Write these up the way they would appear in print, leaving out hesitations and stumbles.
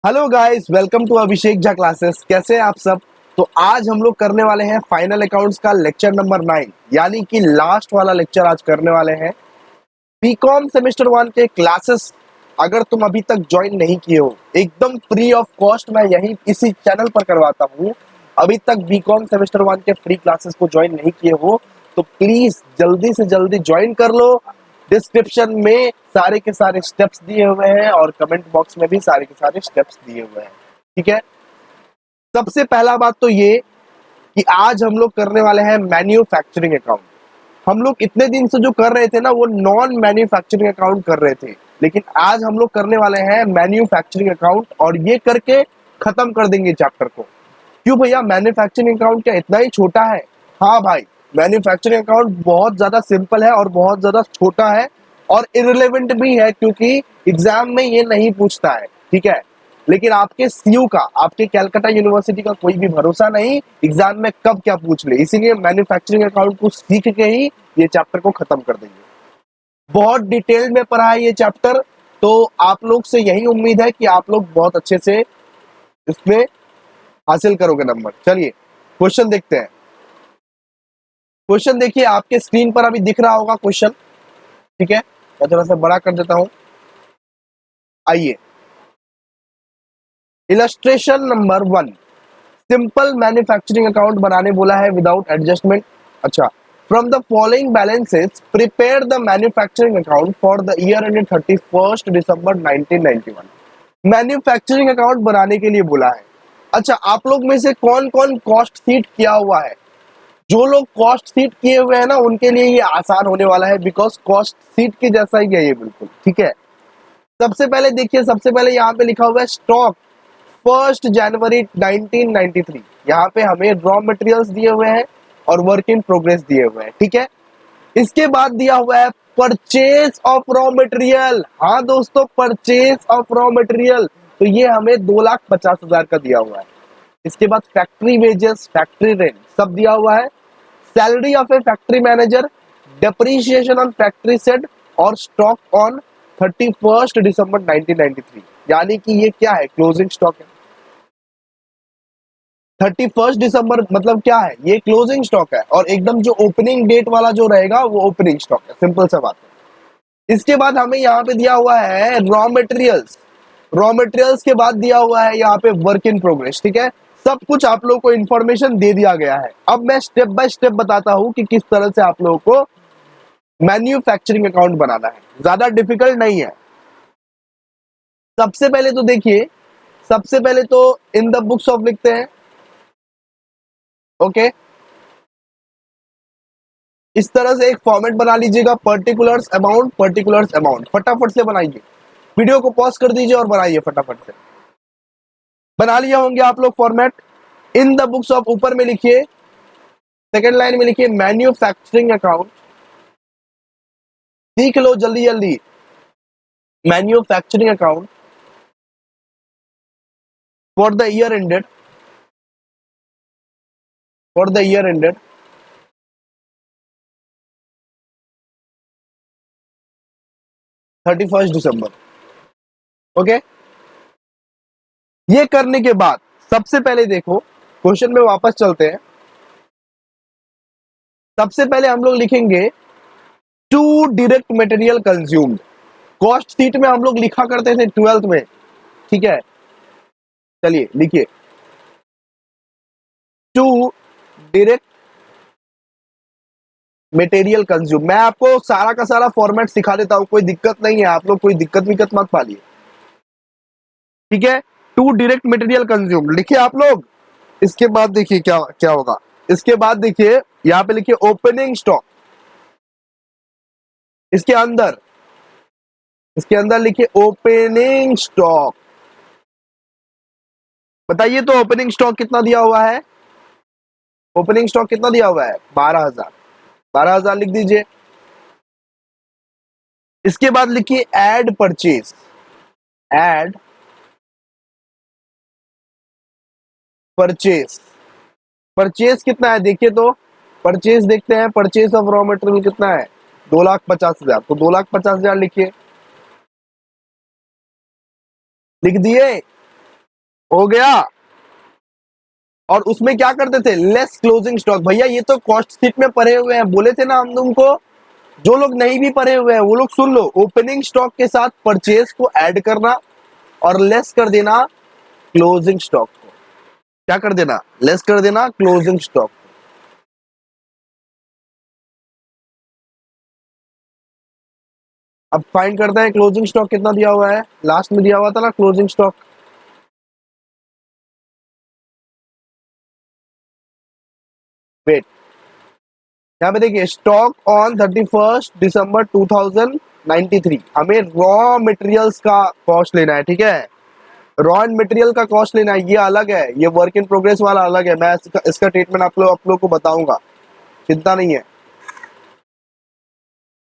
Hello guys, welcome to Abhishek Jha classes. कैसे हैं आप सब। तो आज हम लोग करने वाले हैं फाइनल अकाउंट्स का लेक्चर नंबर 9, यानी कि लास्ट वाला लेक्चर आज करने वाले हैं। बीकॉम सेमेस्टर 1 के क्लासेस अगर तुम अभी तक ज्वाइन नहीं किए हो, एकदम फ्री ऑफ कॉस्ट मैं यही इसी चैनल पर करवाता हूँ। अभी तक बीकॉम सेमेस्टर 1 के फ्री क्लासेस को ज्वाइन नहीं किए हो तो प्लीज जल्दी से जल्दी ज्वाइन कर लो। डिस्क्रिप्शन में सारे के सारे स्टेप्स दिए हुए हैं और कमेंट बॉक्स में भी सारे के सारे स्टेप्स दिए हुए हैं। ठीक है, सबसे पहला बात तो ये कि आज हम लोग करने वाले हैं मैन्युफैक्चरिंग अकाउंट। हम लोग इतने दिन से जो कर रहे थे ना वो नॉन मैन्युफैक्चरिंग अकाउंट कर रहे थे, लेकिन आज हम लोग करने वाले हैं मैन्युफैक्चरिंग अकाउंट और ये करके खत्म कर देंगे चैप्टर को। क्यों भैया, मैन्युफैक्चरिंग अकाउंट क्या इतना ही छोटा है? हाँ भाई, मैन्युफैक्चरिंग अकाउंट बहुत ज्यादा सिंपल है और बहुत ज्यादा छोटा है और इररिलेवेंट भी है, क्योंकि एग्जाम में ये नहीं पूछता है। ठीक है, लेकिन आपके सीयू का, आपके कैलकाटा यूनिवर्सिटी का कोई भी भरोसा नहीं एग्जाम में कब क्या पूछ ले, इसीलिए मैन्युफैक्चरिंग अकाउंट को सीख के ही ये चैप्टर को खत्म कर देंगे। बहुत डिटेल में पढ़ा है ये चैप्टर, तो आप लोग से यही उम्मीद है कि आप लोग बहुत अच्छे से इसमें हासिल करोगे नंबर। चलिए क्वेश्चन देखते हैं। क्वेश्चन देखिए, आपके स्क्रीन पर अभी दिख रहा होगा क्वेश्चन। ठीक है, मैं थोड़ा सा बड़ा कर देता हूं। आइए, illustration number 1, simple manufacturing account बनाने बोला है विदाउट एडजस्टमेंट। अच्छा, from the following balances prepare the manufacturing account for the year ended 31 December 1991। Manufacturing account बनाने के लिए बोला है। अच्छा, आप लोग में से कौन कौन कॉस्ट शीट किया हुआ है? जो लोग कॉस्ट शीट किए हुए हैं ना उनके लिए ये आसान होने वाला है, बिकॉज कॉस्ट शीट के जैसा ही है ये बिल्कुल। ठीक है, सबसे पहले देखिए, सबसे पहले यहाँ पे लिखा हुआ है स्टॉक 1 जनवरी 1993। यहाँ पे हमें रॉ मटेरियल्स दिए हुए हैं और वर्क इन प्रोग्रेस दिए हुए हैं। ठीक है, इसके बाद दिया हुआ है परचेज ऑफ रॉ मटेरियल। हाँ दोस्तों, परचेज ऑफ रॉ मटेरियल, तो ये हमें 2,50,000 का दिया हुआ है। इसके बाद फैक्ट्री वेजेस, फैक्ट्री रेंट सब दिया हुआ है। Salary of A factory manager, depreciation on factory set और स्टॉक ऑन 31 दिसंबर 1993, यानी कि ये क्या है, क्लोजिंग स्टॉक है। 31 दिसंबर मतलब क्या है, ये क्लोजिंग स्टॉक है और एकदम जो ओपनिंग डेट वाला जो रहेगा वो ओपनिंग स्टॉक है। सिंपल सा बात है। इसके बाद हमें यहाँ पे दिया हुआ है रॉ मटेरियल्स। रॉ मटेरियल्स के बाद दिया हुआ है यहाँ पे वर्क इन प्रोग्रेस। ठीक है, सब कुछ आप लोगों को इन्फॉर्मेशन दे दिया गया है। अब मैं स्टेप बाय स्टेप बताता हूँ कि किस तरह से आप लोगों को मैन्युफैक्चरिंग अकाउंट बनाना है। ज्यादा डिफिकल्ट नहीं है। सबसे पहले तो देखिए, सबसे पहले तो इन द बुक्स ऑफ लिखते हैं। ओके, इस तरह से एक फॉर्मेट बना लीजिएगा, पर्टिकुलर्स अमाउंट, पर्टिकुलर्स अमाउंट। फटाफट से बनाइए, वीडियो को पॉज कर दीजिए और बनाइए फटाफट से। बना लिया होंगे आप लोग format. In the books of ऊपर में लिखिए, सेकेंड लाइन में लिखिए मैन्युफैक्चरिंग अकाउंट। सीख लो जल्दी जल्दी, manufacturing account for the year ended, for the year ended 31 December. Okay, ये करने के बाद सबसे पहले देखो, क्वेश्चन में वापस चलते हैं। सबसे पहले हम लोग लिखेंगे to direct material consumed. Cost sheet में हम लोग लिखा करते थे 12th में। ठीक है, चलिए लिखिए टू डायरेक्ट मटेरियल कंज्यूम। मैं आपको सारा का सारा फॉर्मेट सिखा देता हूं, कोई दिक्कत नहीं है, आप लोग कोई दिक्कत विक्कत मत पालिए। ठीक है, टू डायरेक्ट मटेरियल कंज्यूम लिखिए आप लोग। इसके बाद देखिए क्या क्या होगा। इसके बाद देखिए यहाँ पे लिखिए ओपनिंग स्टॉक। इसके अंदर, इसके अंदर लिखिए ओपनिंग स्टॉक। बताइए तो ओपनिंग स्टॉक कितना दिया हुआ है? ओपनिंग स्टॉक कितना दिया हुआ है? 12,000। 12,000 लिख दीजिए। इसके बाद लिखिए add purchase. Add purchase, purchase कितना है देखिए तो। परचेज देखते हैं, परचेज ऑफ रॉ मटेरियल कितना है? 2,50,000। तो 2,50,000 लिखिए, लिख दिए। हो गया। और उसमें क्या करते थे, लेस क्लोजिंग स्टॉक। भैया ये तो कॉस्ट शीट में पढ़े हुए हैं, बोले थे ना हम तुमको। जो लोग नहीं भी पढ़े हुए हैं वो लोग सुन लो, ओपनिंग स्टॉक के साथ परचेज को ऐड करना और लेस कर देना क्लोजिंग स्टॉक को। क्या कर देना, लेस कर देना क्लोजिंग स्टॉक। अब फाइंड करते हैं क्लोजिंग स्टॉक कितना दिया हुआ है, लास्ट में दिया हुआ था ना क्लोजिंग स्टॉक। वेट, यहाँ पे देखिए, स्टॉक ऑन 31 दिसंबर 2093। हमें रॉ मटेरियल्स का कॉस्ट लेना है, ठीक है। रॉ एंड मटेरियल का कॉस्ट लेना है, ये अलग है, ये वर्क इन प्रोग्रेस वाला अलग है। मैं इसका ट्रीटमेंट आप लोग को बताऊंगा, चिंता नहीं है।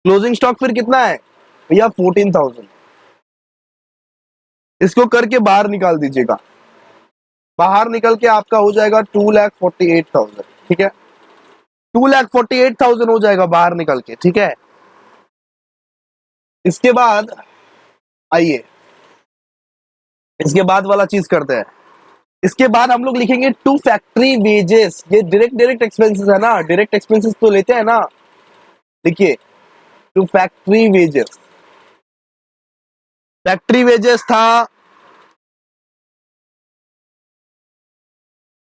क्लोजिंग स्टॉक फिर कितना है भैया, 14,000। इसको करके बाहर निकाल दीजिएगा, बाहर निकल के आपका हो जाएगा 2,48,000, ठीक है। 2,48,000 हो जाएगा बाहर निकल के, ठीक है। इसके बाद आइए, इसके बाद वाला चीज करते हैं। इसके बाद हम लोग लिखेंगे टू फैक्ट्री वेजेस। ये डायरेक्ट एक्सपेंसेस है ना, डायरेक्ट एक्सपेंसेस तो लेते हैं ना। देखिए, to factory wages, factory wages था,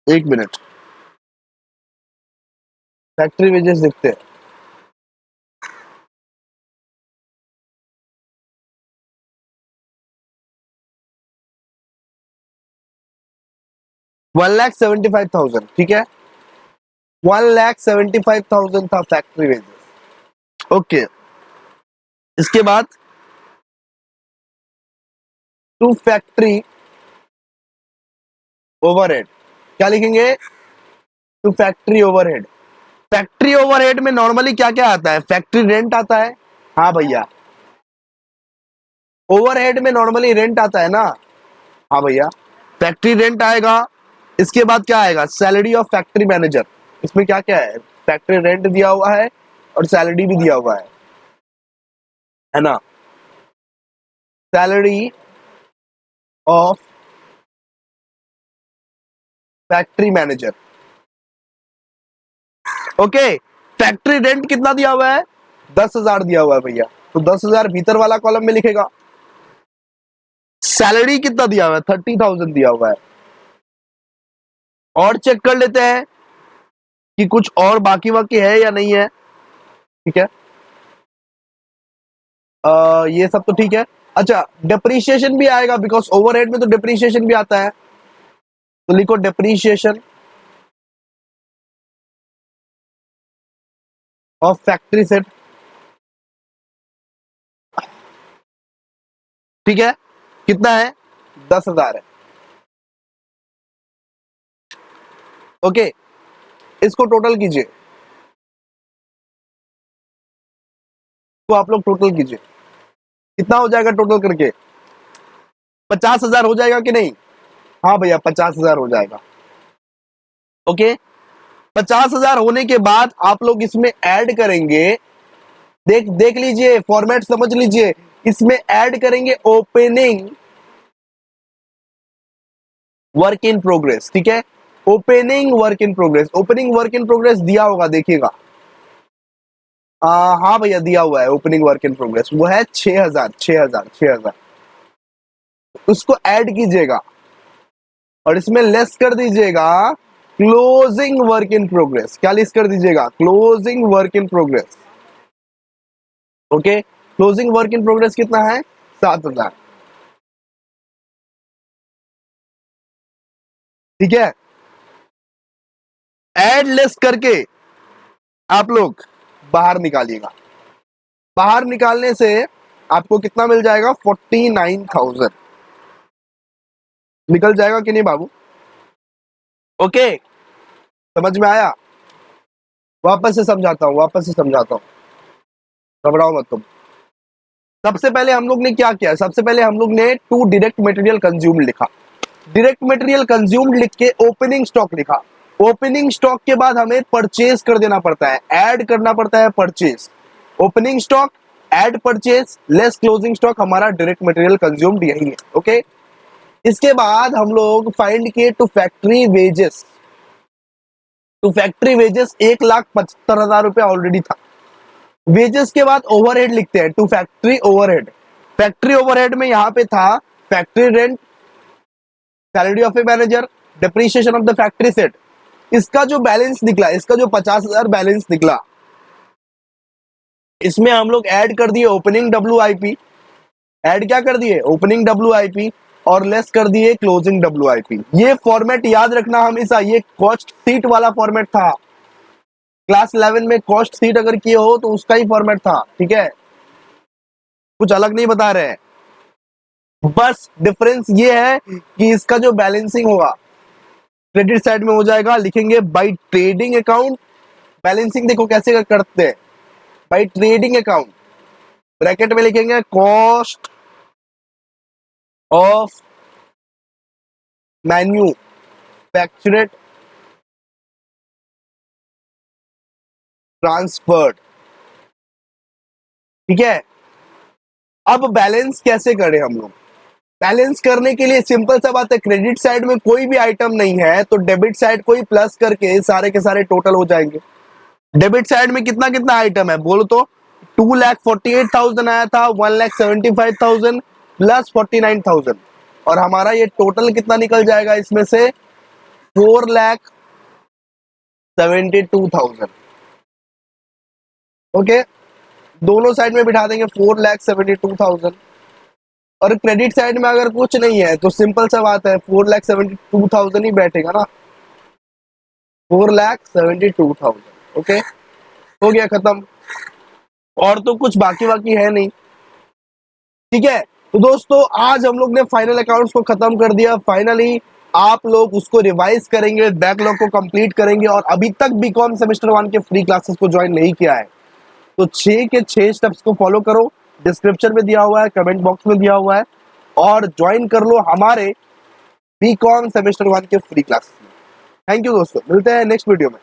एक मिनट, फैक्ट्री वेजेस देखते हैं। $1,75,000, ठीक है। 1,75,000 था फैक्ट्री वेजेस। ओके, इसके बाद टू फैक्ट्री ओवरहेड, क्या लिखेंगे, to factory overhead. Factory overhead में नॉर्मली क्या क्या आता है, फैक्ट्री रेंट आता है। हाँ भैया, ओवरहेड में नॉर्मली रेंट आता है ना। हाँ भैया, फैक्ट्री रेंट आएगा। इसके बाद क्या आएगा, सैलरी ऑफ फैक्ट्री मैनेजर। इसमें क्या क्या है, फैक्ट्री रेंट दिया हुआ है और सैलरी भी दिया हुआ है ना। Salary of factory manager, okay. Factory rent कितना दिया हुआ है, 10,000 दिया हुआ है भैया, तो 10,000 भीतर वाला कॉलम में लिखेगा। सैलरी कितना दिया हुआ है, 30,000 दिया हुआ है। और चेक कर लेते हैं कि कुछ और बाकी वाकी है या नहीं है, ठीक है। ये सब तो ठीक है। अच्छा, डिप्रीशिएशन भी आएगा, बिकॉज ओवरहेड में तो डिप्रीशिएशन भी आता है, तो लिखो डिप्रीशिएशन ऑफ फैक्ट्री सेट, ठीक है। कितना है, 10,000 है, ओके। इसको टोटल कीजिए, तो आप लोग टोटल कीजिए, कितना हो जाएगा टोटल करके, 50,000 हो जाएगा कि नहीं। हाँ भैया, 50,000 हो जाएगा, ओके। 50,000 होने के बाद आप लोग इसमें ऐड करेंगे, देख देख लीजिए, फॉर्मेट समझ लीजिए। इसमें ऐड करेंगे ओपनिंग वर्क इन प्रोग्रेस, ठीक है। Opening work in progress, opening work in progress दिया होगा, देखिएगा। हाँ भैया, दिया हुआ है ओपनिंग वर्क इन प्रोग्रेस, वो है 6,000, 6,000, 6,000। उसको ऐड कीजिएगा और इसमें लेस कर दीजिएगा क्लोजिंग वर्क इन प्रोग्रेस। क्या लेस कर दीजिएगा, closing work in progress, okay. Closing work in progress कितना है, 7,000, ठीक है। ऐड लेस करके आप लोग बाहर निकालिएगा, बाहर निकालने से आपको कितना मिल जाएगा, 49,000 निकल जाएगा कि नहीं बाबू, ओके। समझ में आया, वापस से समझाता हूँ, वापस से समझाता हूँ, घबराओ मत तुम। सबसे पहले हम लोग ने क्या किया, सबसे पहले हम लोग ने टू डायरेक्ट मटेरियल कंज्यूम लिखा, डायरेक्ट मटेरियल कंज्यूम लिख के ओपनिंग स्टॉक लिखा। ओपनिंग स्टॉक के बाद हमें परचेज कर देना पड़ता है, ऐड करना पड़ता है purchase. Opening stock, add purchase, less closing stock, हमारा डायरेक्ट मटेरियल कंज्यूम्ड यही है, ओके। इसके बाद हम लोग फाइंड किए to factory wages. To factory wages 1,75,000 रुपए ऑलरेडी था। वेजेस के बाद ओवरहेड लिखते हैं, to factory overhead. Factory overhead में यहाँ पे था factory rent, salary of a manager, depreciation of the factory set. इसका जो बैलेंस निकला, इसका जो 50,000 बैलेंस निकला, इसमें हम लोग ऐड कर दिए ओपनिंग WIP। ऐड क्या कर दिए? ओपनिंग WIP, और लेस कर दिए क्लोजिंग WIP। ये फॉर्मेट याद रखना हमेशा, ये कॉस्ट सीट वाला फॉर्मेट था। क्लास 11 में कॉस्ट सीट अगर किए हो तो उसका ही फॉर्मेट था, ठीक है, कुछ अलग नहीं बता रहे हैं। बस डिफरेंस ये है कि इसका जो बैलेंसिंग होगा क्रेडिट साइड में हो जाएगा, लिखेंगे बाय ट्रेडिंग अकाउंट। बैलेंसिंग देखो कैसे करते हैं, बाय ट्रेडिंग अकाउंट, ब्रैकेट में लिखेंगे कॉस्ट ऑफ मैन्युफैक्चर्ड ट्रांसफर्ड, ठीक है। अब बैलेंस कैसे करें हम लोग? बैलेंस करने के लिए सिंपल सा बात है, क्रेडिट साइड में कोई भी आइटम नहीं है तो डेबिट साइड को ही प्लस करके सारे के सारे टोटल हो जाएंगे। डेबिट साइड में कितना कितना आइटम है बोलो तो? 2,48,000 आया था, 1,75,000 प्लस 49,000, और हमारा ये टोटल कितना निकल जाएगा इसमें से? 4,72,000। ओके, दोनों साइड में बिठा देंगे 4,72,000। और क्रेडिट साइड में अगर कुछ नहीं है तो सिंपल सा बात है, 4,72,000 ही बैठेगा ना, 4,72,000। ओके, हो गया खत्म, और तो कुछ बाकी है नहीं, ठीक है। तो दोस्तों आज हम लोग ने फाइनल अकाउंट्स को खत्म कर दिया। फाइनली आप लोग उसको रिवाइज करेंगे, बैकलॉग को कंप्लीट करेंगे, और अभी तक बीकॉम सेमेस्टर 1 के फ्री क्लासेस को ज्वाइन नहीं किया है तो 6 के 6 स्टेप्स को फॉलो करो, डिस्क्रिप्शन में दिया हुआ है, कमेंट बॉक्स में दिया हुआ है, और ज्वाइन कर लो हमारे बीकॉम सेमेस्टर 1 के फ्री क्लासेस में। थैंक यू दोस्तों, मिलते हैं नेक्स्ट वीडियो में।